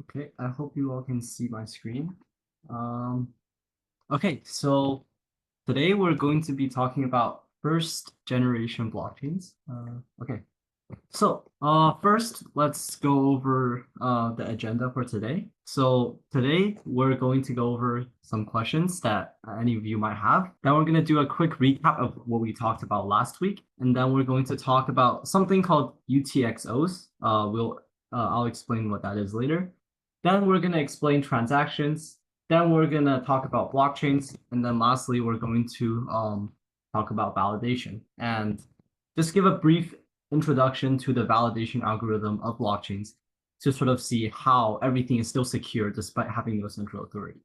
Okay, I hope you all can see my screen. Okay, so today we're going to be talking about first generation blockchains. Okay, so first let's go over the agenda for today. So today we're going to go over some questions that any of you might have. Then we're going to do a quick recap of what we talked about last week, and then we're going to talk about something called UTXOs. I'll explain what that is later. Then we're going to explain transactions. Then we're going to talk about blockchains, and then lastly we're going to talk about validation and just give a brief introduction to the validation algorithm of blockchains to sort of see how everything is still secure despite having no central authority.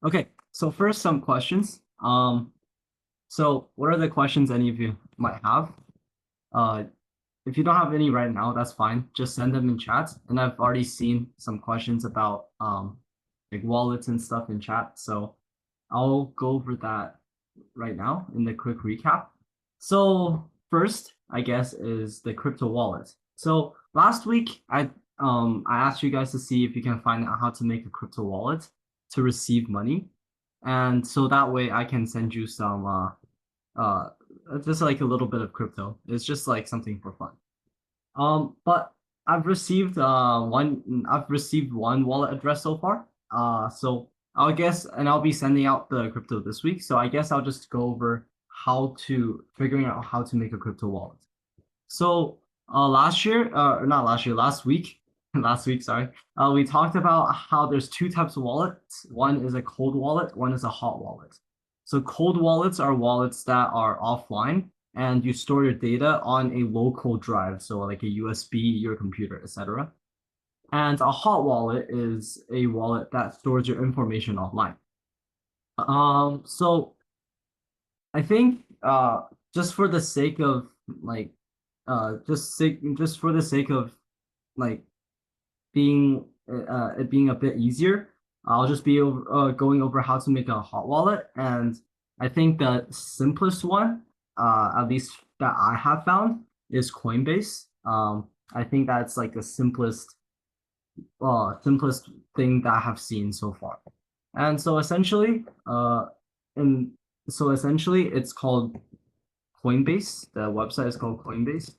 Okay, so first some questions. So what are the questions any of you might have? Uh, if you don't have any right now, that's fine. Just send them in chat. And I've already seen some questions about like wallets and stuff in chat. So I'll go over that right now in the quick recap. So first, I guess, is the crypto wallet. So last week, I asked you guys to see if you can find out how to make a crypto wallet to receive money, and so that way I can send you some uh just like a little bit of crypto. It's just like something for fun. But I've received one wallet address so far. So I'll guess, and I'll be sending out the crypto this week. So I guess I'll just go over figuring out how to make a crypto wallet. So last week, last week, sorry, we talked about how there's two types of wallets. One is a cold wallet, one is a hot wallet. So cold wallets are wallets that are offline and you store your data on a local drive, so like a USB, your computer, etc. And a hot wallet is a wallet that stores your information online. So I think just for the sake of like just for the sake of like being it being a bit easier, I'll just be going over how to make a hot wallet. And I think the simplest one, at least that I have found, is Coinbase. I think that's like the simplest thing that I have seen so far. And and so essentially, it's called Coinbase. The website is called Coinbase.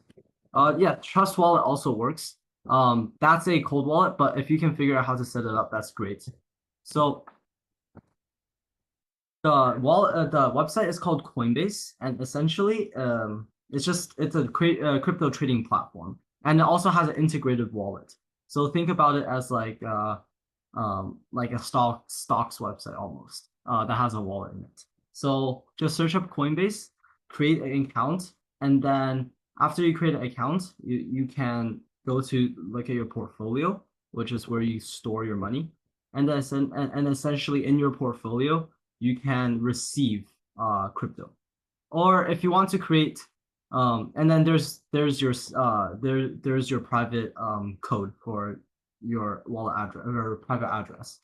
Yeah, Trust Wallet also works. That's a cold wallet, but if you can figure out how to set it up, that's great. So the website is called Coinbase, and essentially, it's a crypto trading platform, and it also has an integrated wallet. So think about it as like a stocks website almost that has a wallet in it. So just search up Coinbase, create an account, and then after you create an account, you can go to look at your portfolio, which is where you store your money, and then and essentially in your portfolio you can receive crypto. Or if you want to create and then there's your private code for your wallet address or private address.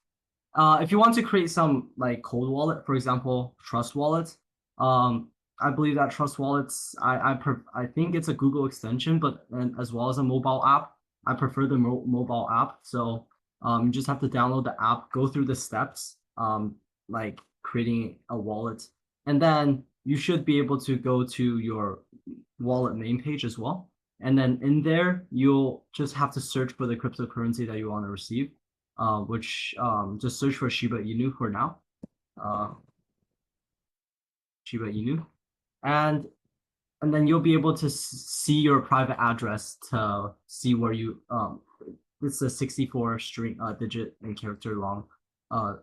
If you want to create some like cold wallet, for example, Trust Wallet, I believe that Trust Wallets, I think it's a Google extension, but and as well as a mobile app. I prefer the mobile app. So you just have to download the app, go through the steps, like creating a wallet, and then you should be able to go to your wallet main page as well. And then in there, you'll just have to search for the cryptocurrency that you want to receive, which just search for Shiba Inu for now. Uh, Shiba Inu. And and then you'll be able to see your private address to see where you it's a 64 string digit and character long uh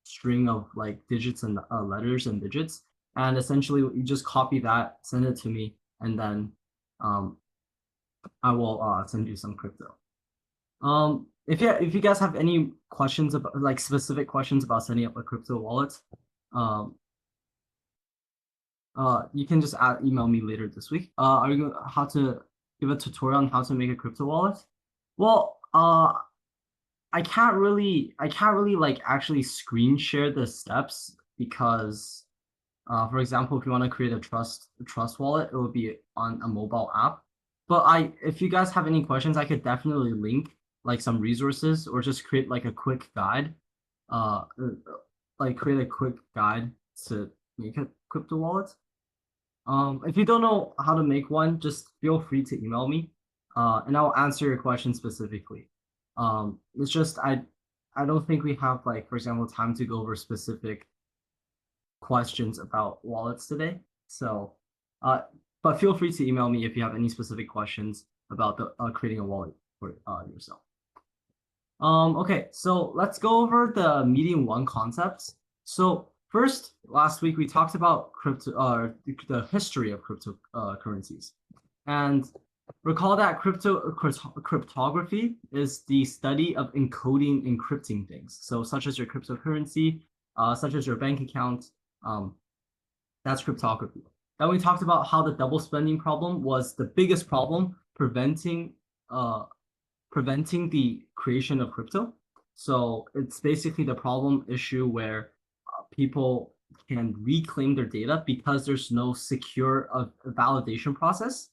string of like digits and letters and digits, and essentially you just copy that, send it to me, and then um I will send you some crypto. If you guys have any questions about like specific questions about setting up a crypto wallet, um you can just email me later this week. Are you how to give a tutorial on how to make a crypto wallet? Well, I can't really like actually screen share the steps because, for example, if you want to create a trust wallet, it will be on a mobile app. But if you guys have any questions, I could definitely link like some resources or just create like a quick guide, like create a quick guide to make a crypto wallet. If you don't know how to make one, just feel free to email me, and I'll answer your question specifically. It's just I don't think we have like, for example, time to go over specific questions about wallets today. So, but feel free to email me if you have any specific questions about the creating a wallet for yourself. Okay, so let's go over the medium one concepts. So first, last week we talked about the history of cryptocurrencies, and recall that cryptography is the study of encoding, encrypting things. So such as your cryptocurrency, such as your bank account, that's cryptography. Then we talked about how the double spending problem was the biggest problem preventing the creation of crypto. So it's basically the problem issue where people can reclaim their data because there's no secure validation process.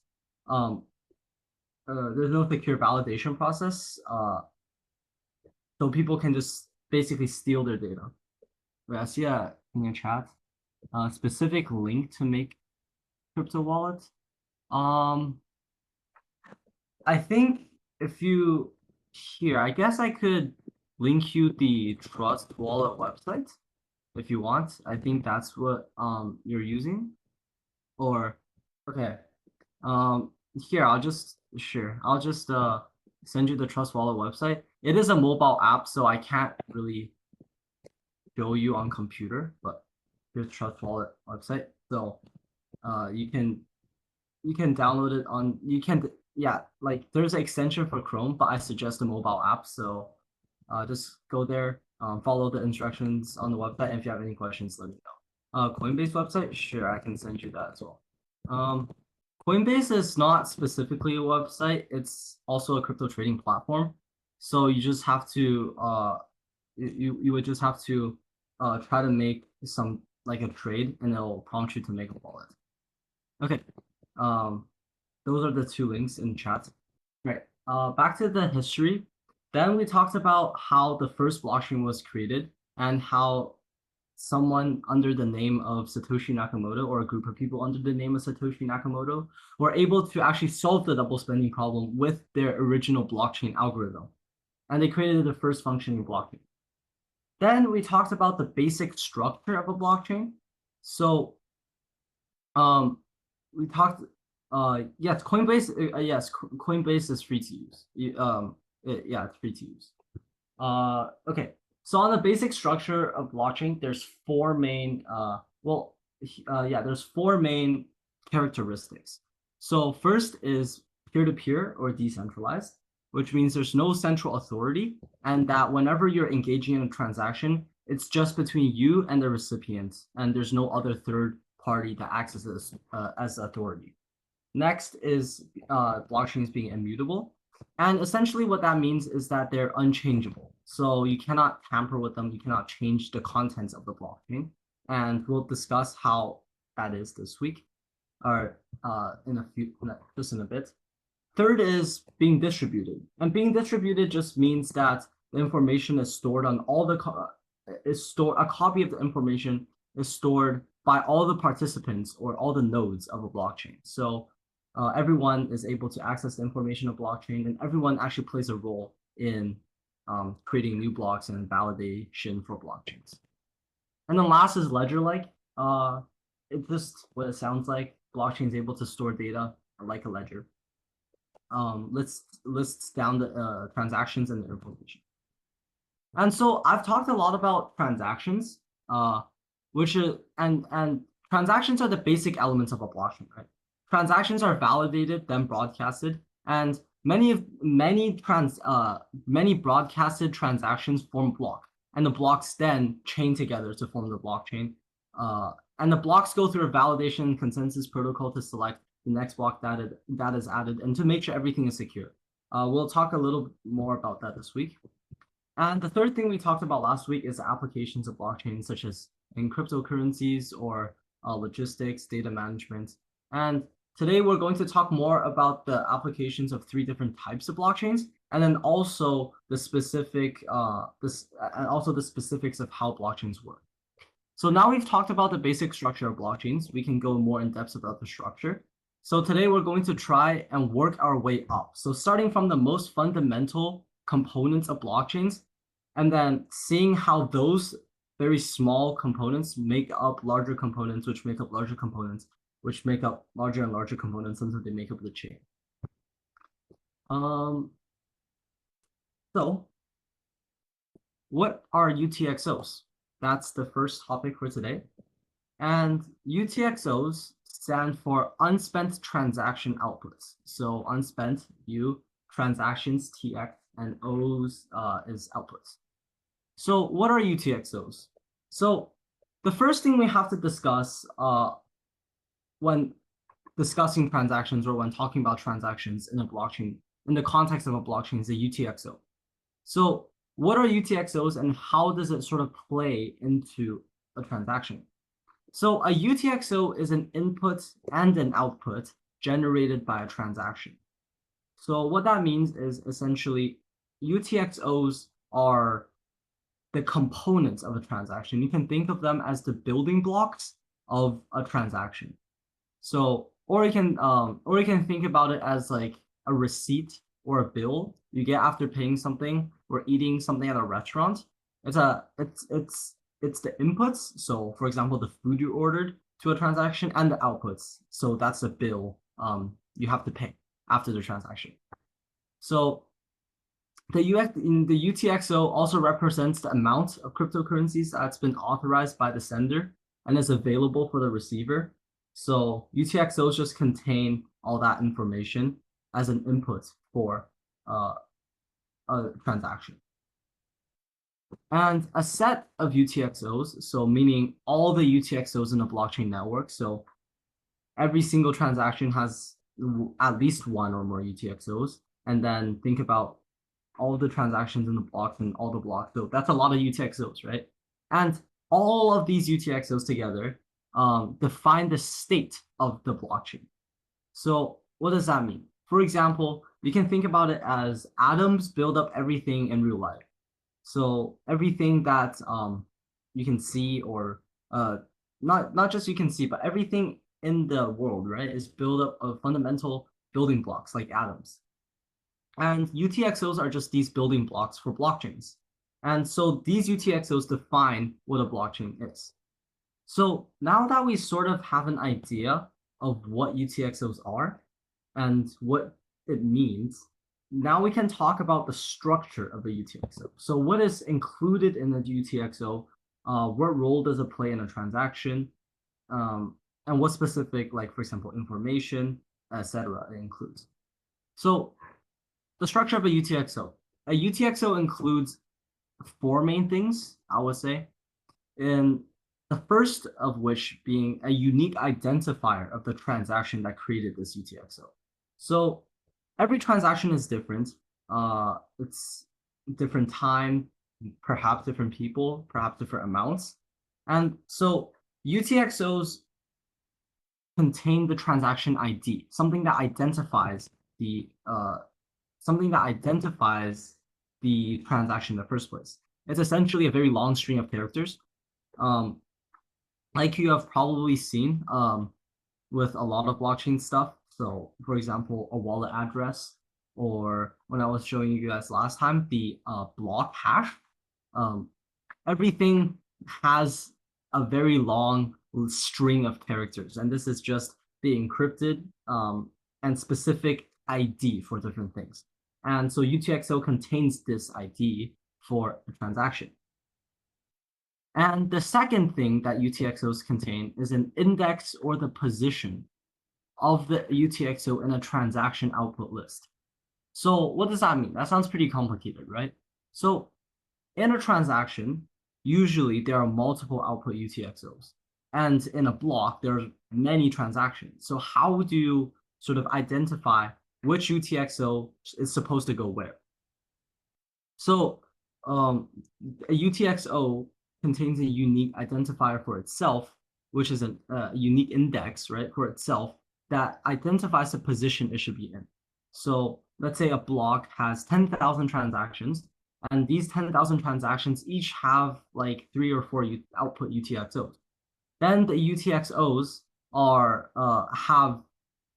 There's no secure validation process. So people can just basically steal their data. Wait, I see in your chat specific link to make crypto wallet. I think if you here, I guess I could link you the Trust Wallet website if you want. I think that's what you're using. Or okay. Here I'll just send you the Trust Wallet website. It is a mobile app, so I can't really show you on computer, but here's Trust Wallet website. So you can download it on like there's an extension for Chrome, but I suggest a mobile app. So just go there, follow the instructions on the website, and if you have any questions, let me know. Coinbase website, sure, I can send you that as well. Coinbase is not specifically a website; it's also a crypto trading platform. So you just have to you would just have to try to make some like a trade, and it'll prompt you to make a wallet. Okay. Those are the two links in chat. Right. Back to the history. Then we talked about how the first blockchain was created and how someone under the name of Satoshi Nakamoto, or a group of people under the name of Satoshi Nakamoto, were able to actually solve the double spending problem with their original blockchain algorithm. And they created the first functioning blockchain. Then we talked about the basic structure of a blockchain. So we talked yes, Coinbase Coinbase is free to use. Yeah, it's free to use. Okay. So on the basic structure of blockchain, there's four main there's four main characteristics. So first is peer-to-peer or decentralized, which means there's no central authority, and that whenever you're engaging in a transaction, it's just between you and the recipient, and there's no other third party that acts as authority. Next is blockchains being immutable. And essentially what that means is that they're unchangeable. So you cannot tamper with them. You cannot change the contents of the blockchain. And we'll discuss how that is this week or just in a bit. Third is being distributed. And being distributed just means that the information is stored on all the a copy of the information is stored by all the participants or all the nodes of a blockchain. So everyone is able to access the information of blockchain, and everyone actually plays a role in creating new blocks and validation for blockchains. And then last is ledger-like. It's just what it sounds like. Blockchain is able to store data like a ledger. Lists down the transactions and the information. And so I've talked a lot about transactions, which is and transactions are the basic elements of a blockchain, right? Transactions are validated, then broadcasted, and many broadcasted transactions form block, and the blocks then chain together to form the blockchain. And the blocks go through a validation consensus protocol to select the next block that is added, and to make sure everything is secure. We'll talk a little more about that this week. And the third thing we talked about last week is applications of blockchain, such as in cryptocurrencies or logistics, data management. And today we're going to talk more about the applications of three different types of blockchains, and then also the specific and also the specifics of how blockchains work. So now we've talked about the basic structure of blockchains. We can go more in depth about the structure. So today we're going to try and work our way up. So starting from the most fundamental components of blockchains, and then seeing how those very small components make up larger components, which make up larger components, which make up larger and larger components until they make up the chain. So what are UTXOs? That's the first topic for today. And UTXOs stand for unspent transaction outputs. So unspent, U, transactions, TX, and O's is outputs. So what are UTXOs? So the first thing we have to discuss when discussing transactions or when talking about transactions in a blockchain, in the context of a blockchain, is a UTXO. So what are UTXOs and how does it sort of play into a transaction? So a UTXO is an input and an output generated by a transaction. So what that means is essentially UTXOs are the components of a transaction. You can think of them as the building blocks of a transaction. So, or you can think about it as like a receipt or a bill you get after paying something or eating something at a restaurant. It's the inputs. So, for example, the food you ordered to a transaction and the outputs. So that's a bill you have to pay after the transaction. So the UTXO also represents the amount of cryptocurrencies that's been authorized by the sender and is available for the receiver. So UTXOs just contain all that information as an input for a transaction. And a set of UTXOs, so meaning all the UTXOs in a blockchain network, so every single transaction has at least one or more UTXOs, and then think about all the transactions in the block and all the blocks. So that's a lot of UTXOs, right? And all of these UTXOs together define the state of the blockchain. So what does that mean? For example, you can think about it as atoms build up everything in real life. So everything that you can see, or not just you can see, but everything in the world, right, is built up of fundamental building blocks like atoms. And UTXOs are just these building blocks for blockchains. And so these UTXOs define what a blockchain is. So now that we sort of have an idea of what UTXOs are and what it means, now we can talk about the structure of a UTXO. So what is included in a UTXO? What role does it play in a transaction? And what specific, like for example, information, etc. it includes. So the structure of a UTXO. A UTXO includes four main things, I would say. And the first of which being a unique identifier of the transaction that created this UTXO. So every transaction is different. It's different time, perhaps different people, perhaps different amounts. And so UTXOs contain the transaction ID, something that identifies the transaction in the first place. It's essentially a very long string of characters. Like you have probably seen with a lot of blockchain stuff. So for example, a wallet address, or when I was showing you guys last time, the block hash, everything has a very long string of characters. And this is just the encrypted and specific ID for different things. And so UTXO contains this ID for a transaction. And the second thing that UTXOs contain is an index or the position of the UTXO in a transaction output list. So what does that mean? That sounds pretty complicated, right? So in a transaction, usually there are multiple output UTXOs. And in a block, there are many transactions. So how do you sort of identify which UTXO is supposed to go where? So a UTXO contains a unique identifier for itself, which is a unique index, right, for itself that identifies the position it should be in. So let's say a block has 10,000 transactions, and these 10,000 transactions each have like 3 or 4 output UTXOs. Then the UTXOs have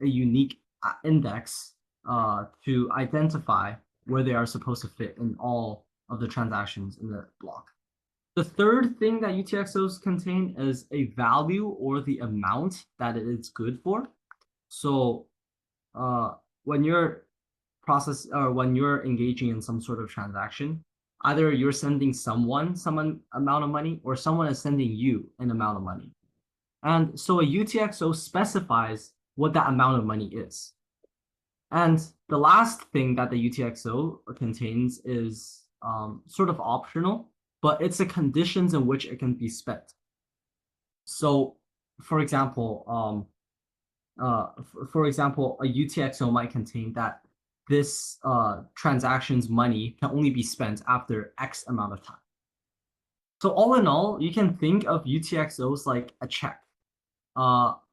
a unique index to identify where they are supposed to fit in all of the transactions in the block. The third thing that UTXOs contain is a value or the amount that it is good for. So when you're when you're engaging in some sort of transaction, either you're sending someone some amount of money or someone is sending you an amount of money. And so a UTXO specifies what that amount of money is. And the last thing that the UTXO contains is sort of optional, but it's the conditions in which it can be spent. So, for example, a UTXO might contain that this transaction's money can only be spent after X amount of time. So all in all, you can think of UTXOs like a check,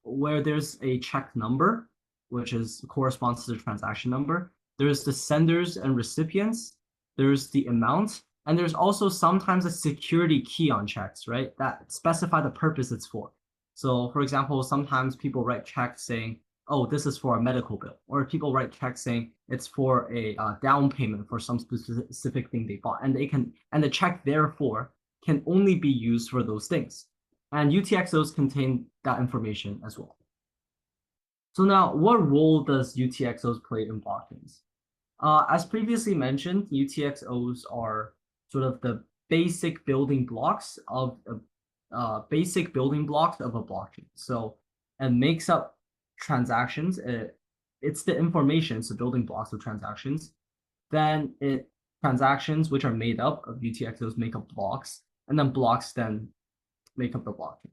where there's a check number, which corresponds to the transaction number. There's the senders and recipients. There's the amount, and there's also sometimes a security key on checks, right? That specify the purpose it's for. So, for example, sometimes people write checks saying, "Oh, this is for a medical bill," or people write checks saying it's for a down payment for some specific thing they bought, and the check therefore can only be used for those things. And UTXOs contain that information as well. So now, what role does UTXOs play in blockchains? As previously mentioned, UTXOs are sort of the basic building blocks of a blockchain. So it makes up transactions. It's the information, it's the building blocks of transactions. Then transactions which are made up of UTXOs make up blocks, and then blocks then make up the blockchain.